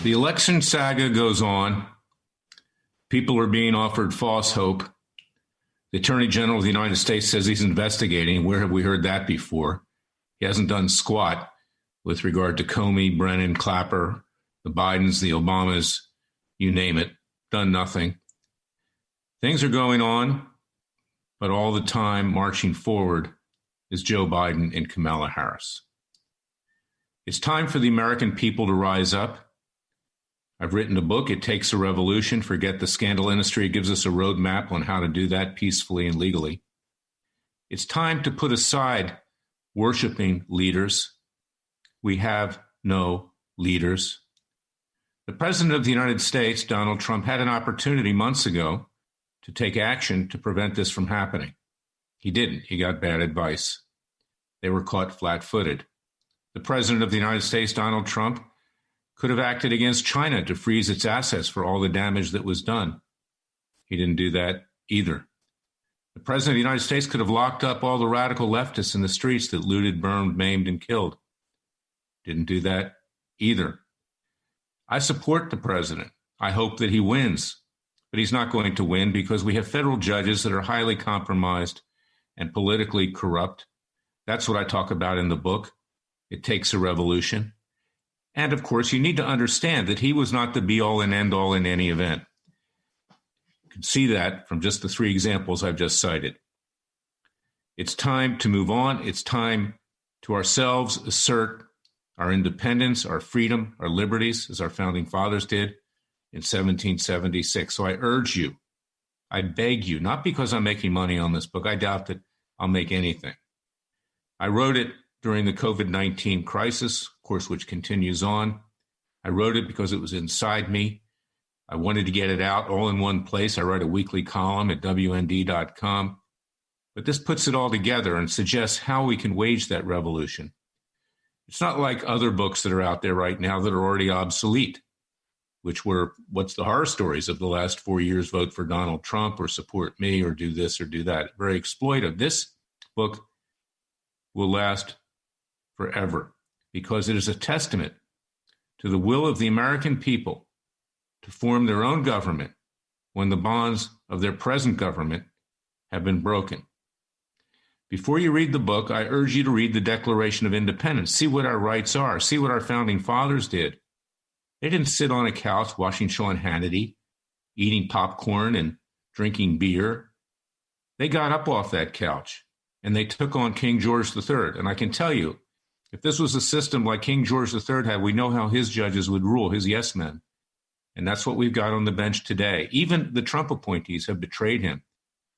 The election saga goes on. People are being offered false hope. The Attorney General of the United States says he's investigating. Where have we heard that before? He hasn't done squat with regard to Comey, Brennan, Clapper, the Bidens, the Obamas, you name it. Done nothing. Things are going on, but all the time marching forward is Joe Biden and Kamala Harris. It's time for the American people to rise up. I've written a book, It Takes a Revolution. Forget the scandal industry. It gives us a roadmap on how to do that peacefully and legally. It's time to put aside worshiping leaders. We have no leaders. The President of the United States, Donald Trump, had an opportunity months ago to take action to prevent this from happening. He didn't. He got bad advice. They were caught flat-footed. The President of the United States, Donald Trump, could have acted against China to freeze its assets for all the damage that was done. He didn't do that either. The President of the United States could have locked up all the radical leftists in the streets that looted, burned, maimed, and killed. Didn't do that either. I support the President. I hope that he wins, but he's not going to win because we have federal judges that are highly compromised and politically corrupt. That's what I talk about in the book. It Takes a Revolution. And, of course, you need to understand that he was not the be-all and end-all in any event. You can see that from just the three examples I've just cited. It's time to move on. It's time to ourselves assert our independence, our freedom, our liberties, as our founding fathers did in 1776. So I urge you, I beg you, not because I'm making money on this book, I doubt that I'll make anything. I wrote it during the COVID-19 crisis, of course, which continues on. I wrote it because it was inside me. I wanted to get it out all in one place. I write a weekly column at WND.com. But this puts it all together and suggests how we can wage that revolution. It's not like other books that are out there right now that are already obsolete, which were, what's the horror stories of the last 4 years, vote for Donald Trump or support me or do this or do that. Very exploitive. This book will last forever, because it is a testament to the will of the American people to form their own government when the bonds of their present government have been broken. Before you read the book, I urge you to read the Declaration of Independence. See what our rights are. See what our founding fathers did. They didn't sit on a couch watching Sean Hannity, eating popcorn and drinking beer. They got up off that couch and they took on King George III. And I can tell you, if this was a system like King George III had, we know how his judges would rule, his yes men. And that's what we've got on the bench today. Even the Trump appointees have betrayed him.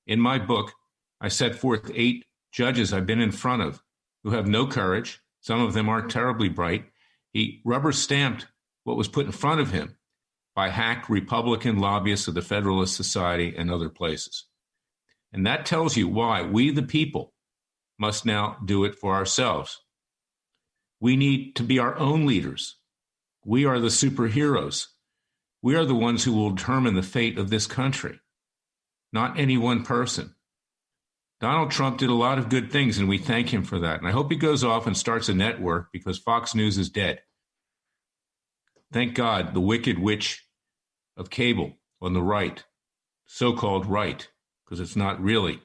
In my book, I set forth 8 judges I've been in front of who have no courage. Some of them aren't terribly bright. He rubber stamped what was put in front of him by hack Republican lobbyists of the Federalist Society and other places. And that tells you why we, the people, must now do it for ourselves. We need to be our own leaders. We are the superheroes. We are the ones who will determine the fate of this country, not any one person. Donald Trump did a lot of good things, and we thank him for that. And I hope he goes off and starts a network because Fox News is dead. Thank God the wicked witch of cable on the right, so-called right, because it's not really,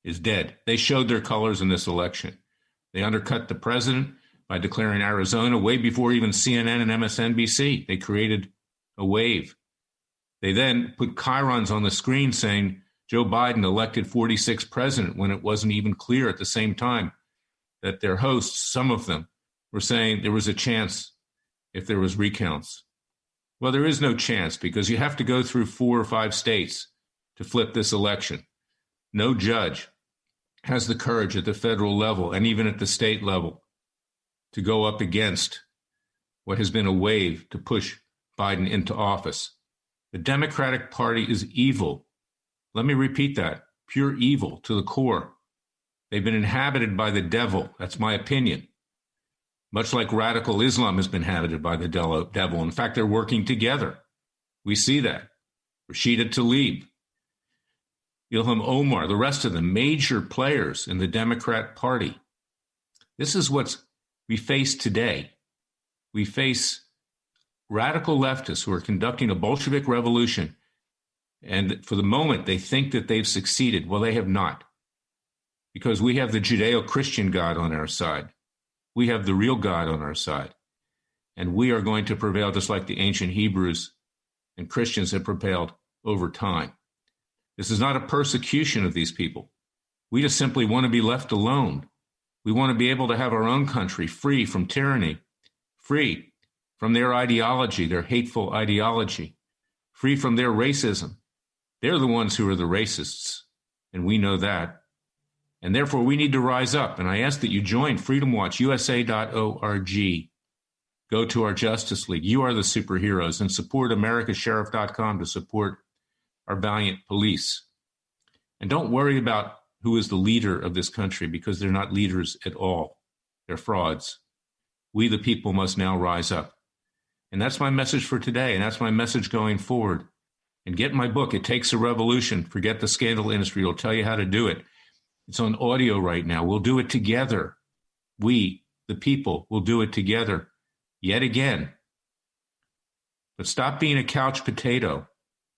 is dead. They showed their colors in this election. They undercut the president by declaring Arizona way before even CNN and MSNBC. They created a wave. They then put chyrons on the screen saying Joe Biden elected 46th president when it wasn't even clear at the same time that their hosts, some of them, were saying there was a chance if there was recounts. Well, there is no chance because you have to go through 4 or 5 states to flip this election. No judge has the courage at the federal level and even at the state level to go up against what has been a wave to push Biden into office. The Democratic Party is evil. Let me repeat that. Pure evil to the core. They've been inhabited by the devil. That's my opinion. Much like radical Islam has been inhabited by the devil. In fact, they're working together. We see that. Rashida Tlaib, Ilhan Omar, the rest of the major players in the Democrat Party. This is what we face today. We face radical leftists who are conducting a Bolshevik revolution. And for the moment, they think that they've succeeded. Well, they have not. Because we have the Judeo-Christian God on our side. We have the real God on our side. And we are going to prevail just like the ancient Hebrews and Christians have prevailed over time. This is not a persecution of these people. We just simply want to be left alone. We want to be able to have our own country free from tyranny, free from their ideology, their hateful ideology, free from their racism. They're the ones who are the racists, and we know that. And therefore, we need to rise up. And I ask that you join freedomwatchusa.org. Go to our Justice League. You are the superheroes, and support americasheriff.com to support our valiant police. And don't worry about who is the leader of this country, because they're not leaders at all. They're frauds. We, the people, must now rise up. And that's my message for today, and that's my message going forward. And get my book, It Takes a Revolution. Forget the scandal industry. It'll tell you how to do it. It's on audio right now. We'll do it together. We, the people, will do it together yet again. But stop being a couch potato.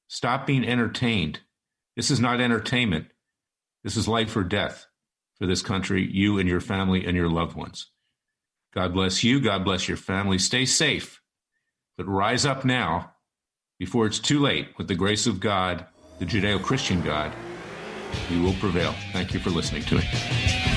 Stop being entertained. This is not entertainment. This is life or death for this country, you and your family and your loved ones. God bless you. God bless your family. Stay safe. But rise up now before it's too late. With the grace of God, the Judeo-Christian God, you will prevail. Thank you for listening to me.